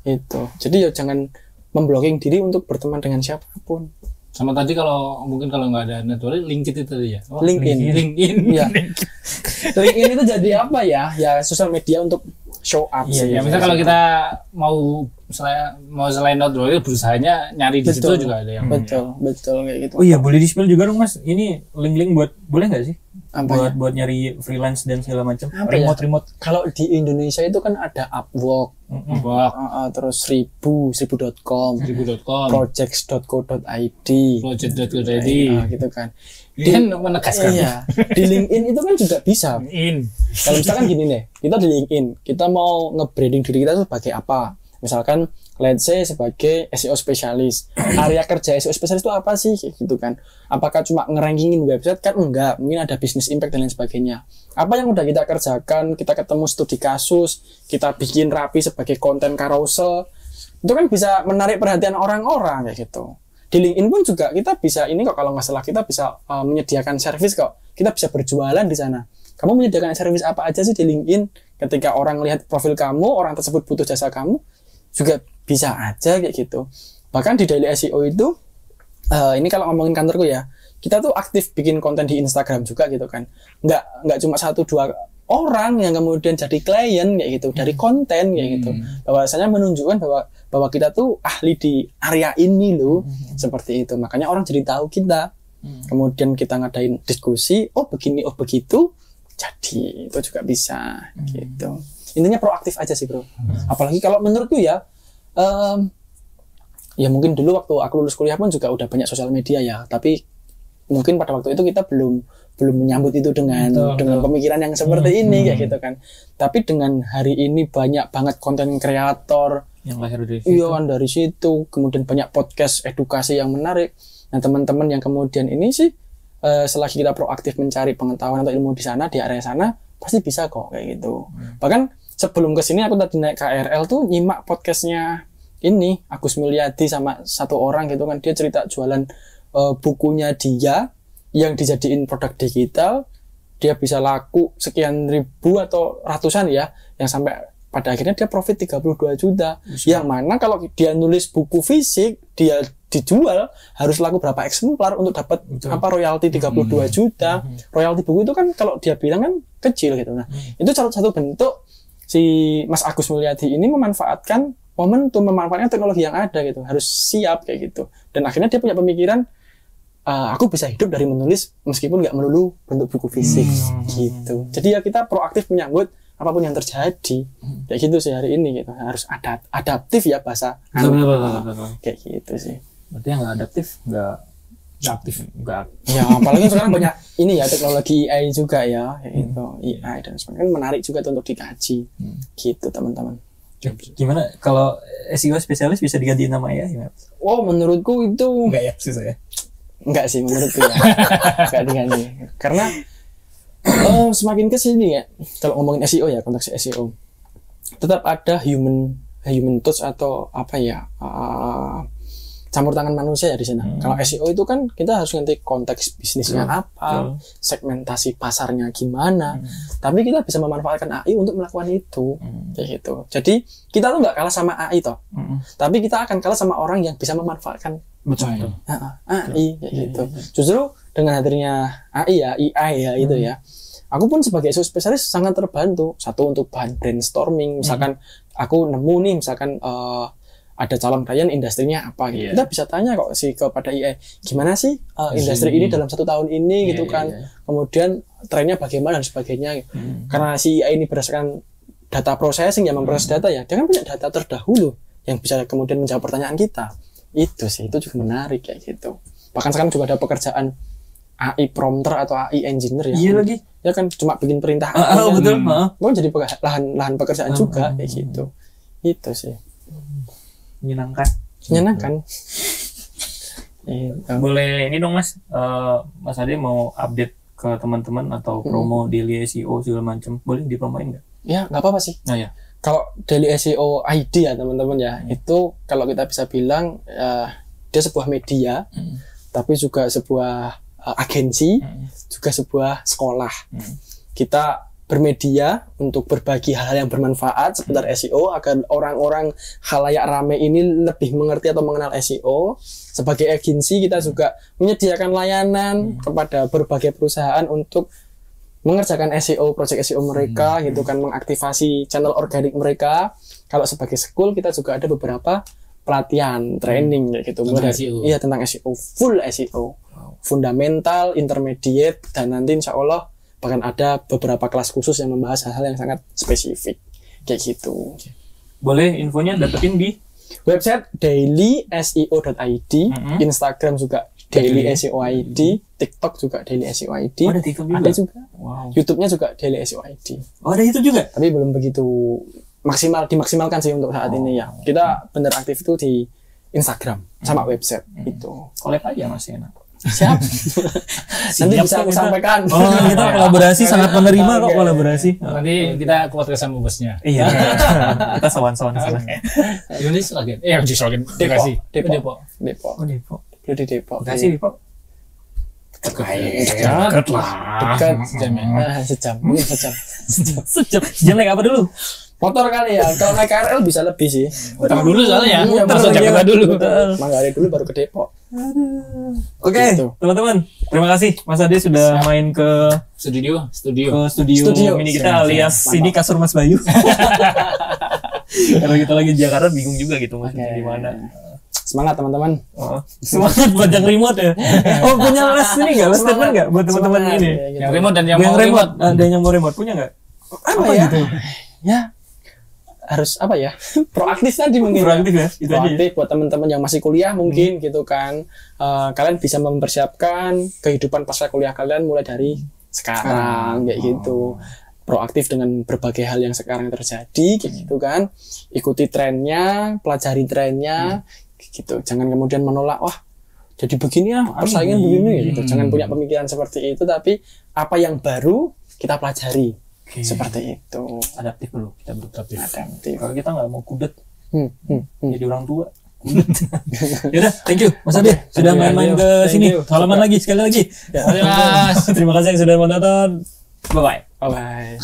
Itu. Jadi ya jangan memblocking diri untuk berteman dengan siapapun. Sama tadi kalau nggak ada networking, LinkedIn itu tadi ya? Oh, LinkedIn. Ya. LinkedIn itu jadi apa ya? Ya sosial media untuk show up. Iya, misalnya kalau kita mau selain networking, berusahanya nyari di situ juga ada yang betul kayak gitu. Oh iya, boleh di-spill juga dong Mas. Ini link-link boleh nggak sih? Apa buat nyari freelance dan segala macam. Remote. Kalau di Indonesia itu kan ada Upwork, terus 1000.com, projects.co.id, gitu kan. Dia menegaskan. Iya. Di LinkedIn itu kan juga bisa. Kalau misalkan gini nih, kita di LinkedIn, kita mau nge-branding diri kita sebagai apa? Misalkan let's say sebagai SEO spesialis. Area kerja SEO spesialis itu apa sih gitu kan? Apakah cuma nge-rankingin website? Kan enggak, mungkin ada business impact dan lain sebagainya. Apa yang udah kita kerjakan, kita ketemu studi kasus, kita bikin rapi sebagai konten carousel, itu kan bisa menarik perhatian orang-orang kayak gitu. Di LinkedIn pun juga kita bisa ini kok, kalau nggak salah kita bisa menyediakan service kok. Kita bisa berjualan di sana. Kamu menyediakan service apa aja sih di LinkedIn? Ketika orang lihat profil kamu, orang tersebut butuh jasa kamu, juga bisa aja kayak gitu. Bahkan di Daily SEO itu ini kalau ngomongin kantorku ya, kita tuh aktif bikin konten di Instagram juga gitu kan. Nggak cuma 1-2 orang yang kemudian jadi klien kayak gitu dari konten kayak gitu. Bahwasanya menunjukkan bahwa kita tuh ahli di area ini loh. Seperti itu. Makanya orang jadi tahu kita. Kemudian kita ngadain diskusi, oh begini, oh begitu. Jadi itu juga bisa gitu. Intinya proaktif aja sih bro. Apalagi kalau menurutku ya, ya mungkin dulu waktu aku lulus kuliah pun juga udah banyak sosial media ya. Tapi mungkin pada waktu itu kita belum menyambut itu dengan pemikiran yang seperti ini kayak gitu kan. Tapi dengan hari ini banyak banget konten kreator yang lahir dari situ. Iya, dari situ. Kemudian banyak podcast edukasi yang menarik. Nah teman-teman yang kemudian ini sih selagi kita proaktif mencari pengetahuan atau ilmu di sana, di area sana, pasti bisa kok kayak gitu. Bahkan sebelum kesini aku tadi naik KRL tuh nyimak podcastnya ini Agus Mulyadi sama satu orang gitu kan. Dia cerita jualan bukunya dia yang dijadiin produk digital, dia bisa laku sekian ribu atau ratusan ya, yang sampai pada akhirnya dia profit 32 juta. Yang mana kalau dia nulis buku fisik, dia dijual harus laku berapa eksemplar untuk dapat royalti 32 juta. Royalti buku itu kan kalau dia bilang kan kecil gitu. Nah, itu salah satu bentuk si Mas Agus Mulyadi ini memanfaatkan momentum memanfaatkan teknologi yang ada gitu, harus siap kayak gitu. Dan akhirnya dia punya pemikiran, aku bisa hidup dari menulis meskipun nggak melulu bentuk buku fisik gitu. Jadi ya kita proaktif menyambut apapun yang terjadi kayak gitu sih hari ini gitu. Harus adaptif ya bahasa Betul. kayak gitu sih. Berarti yang nggak adaptif nggak aktif, nggak. Ya apalagi sekarang banyak ini ya teknologi AI juga ya kayak gitu, AI dan sebagainya kan menarik juga tuh untuk dikaji gitu teman-teman. Gimana kalau SEO spesialis bisa diganti nama ya? Oh menurutku itu Enggak ya, susah ya. enggak sih menurutku ya. Enggak diganti. Karena semakin ke sini ya, kalau ngomongin SEO ya, konteks SEO tetap ada human touch atau apa ya, campur tangan manusia ya di sana. Kalau SEO itu kan kita harus ngerti konteks bisnisnya apa, segmentasi pasarnya gimana. Tapi kita bisa memanfaatkan AI untuk melakukan itu, kayak gitu. Jadi kita tuh nggak kalah sama AI toh, tapi kita akan kalah sama orang yang bisa memanfaatkan AI kayak gitu. Justru dengan hadirnya AI ya itu ya. Aku pun sebagai SEO spesialis sangat terbantu. Satu untuk bahan brainstorming, misalkan aku nemu nih misalkan ada calon klien industrinya apa gitu. Kita bisa tanya kok sih kepada AI, gimana sih industri ini dalam 1 tahun ini gitu kan. Kemudian trennya bagaimana dan sebagainya. Karena si AI ini berdasarkan data processing yang memproses data ya, dia kan punya data terdahulu yang bisa kemudian menjawab pertanyaan kita. Itu sih, itu juga menarik kayak gitu. Bahkan sekarang juga ada pekerjaan AI prompter atau AI engineer ya. Iya lagi. Ya kan cuma bikin perintah. Betul. Itu jadi lahan pekerjaan juga kayak gitu. Itu sih. Menyenangkan. Boleh ini dong Mas. Mas Ade mau update ke teman-teman atau promo daily SEO segala macam. Boleh dipromoin nggak? Ya, nggak apa-apa sih. Nah ya. Kalau daily SEO ID ya teman-teman ya, itu kalau kita bisa bilang dia sebuah media, tapi juga sebuah agensi, juga sebuah sekolah. Kita bermedia untuk berbagi hal-hal yang bermanfaat seputar SEO agar orang-orang khalayak ramai ini lebih mengerti atau mengenal SEO. Sebagai agensi kita juga menyediakan layanan kepada berbagai perusahaan untuk mengerjakan SEO, proyek SEO mereka gitu kan, mengaktifasi channel organik mereka. Kalau sebagai school kita juga ada beberapa pelatihan, training kayak gitu. Tentang SEO. Iya, tentang SEO, full SEO. Fundamental, intermediate, dan nanti insya Allah bahkan ada beberapa kelas khusus yang membahas hal-hal yang sangat spesifik kayak gitu. Boleh infonya dapetin di website dailyseo.id, Instagram juga Daily SEO ID, TikTok juga Daily SEO ID. Ada TikTok juga? Ada juga. Wow. YouTube-nya juga Daily SEO ID. Oh, ada itu juga? Tapi belum begitu dimaksimalkan sih untuk saat ini ya. Kita bener aktif itu di Instagram sama website itu. Collab aja Mas enak. Siap. Nanti bisa aku sampaikan. Oh, kita kolaborasi sangat menerima kok kolaborasi. Nanti kita kuat sama bosnya. Iya. Kita sowan-sowan sana. Indonesia lagi. Di slogan. Depok. Oh, Depok. Di Depok. Bekasi Depok. Dekat lah. Dekat. Sejam ya. Sejam. Mungkin sejam. Sejam naik apa dulu? Motor kali ya. Kalau naik KRL bisa lebih sih. Utang dulu soalnya ya. Iya, Masuk Jakarta dulu. Manggarai dulu baru ke Depok. Oke, teman-teman. Terima kasih Mas Ade sudah main ke Studio. studio mini kita alias sini kasur Mas Bayu. Karena kita lagi di Jakarta bingung juga gitu maksudnya di mana. Semangat teman-teman. Oh, semangat buat yang remote ya. Oh, punya les ini enggak? Les statement enggak buat teman-teman ini? Yang remote dan yang mau remote. Ada yang mau remote punya enggak? Apa ya? Gitu? Ya. Harus apa ya? Proaktif tadi mungkin. Proaktif ya. Itu proaktif buat teman-teman yang masih kuliah mungkin gitu kan. Kalian bisa mempersiapkan kehidupan pasca kuliah kalian mulai dari sekarang kayak gitu. Proaktif dengan berbagai hal yang sekarang terjadi kayak gitu kan. Ikuti trennya, pelajari trennya gitu. Jangan kemudian menolak, wah jadi begini ya, persaingan begini gitu. Jangan punya pemikiran seperti itu, tapi apa yang baru kita pelajari. Seperti itu. Adaptif dulu, kita beradaptif. Adaptif. Kalau kita nggak mau kudet, jadi orang tua. Yaudah, thank you Mas Ade sudah main-main ke sini. Salaman lagi sekali lagi. Terima kasih. Terima kasih yang sudah menonton. Bye bye. Bye.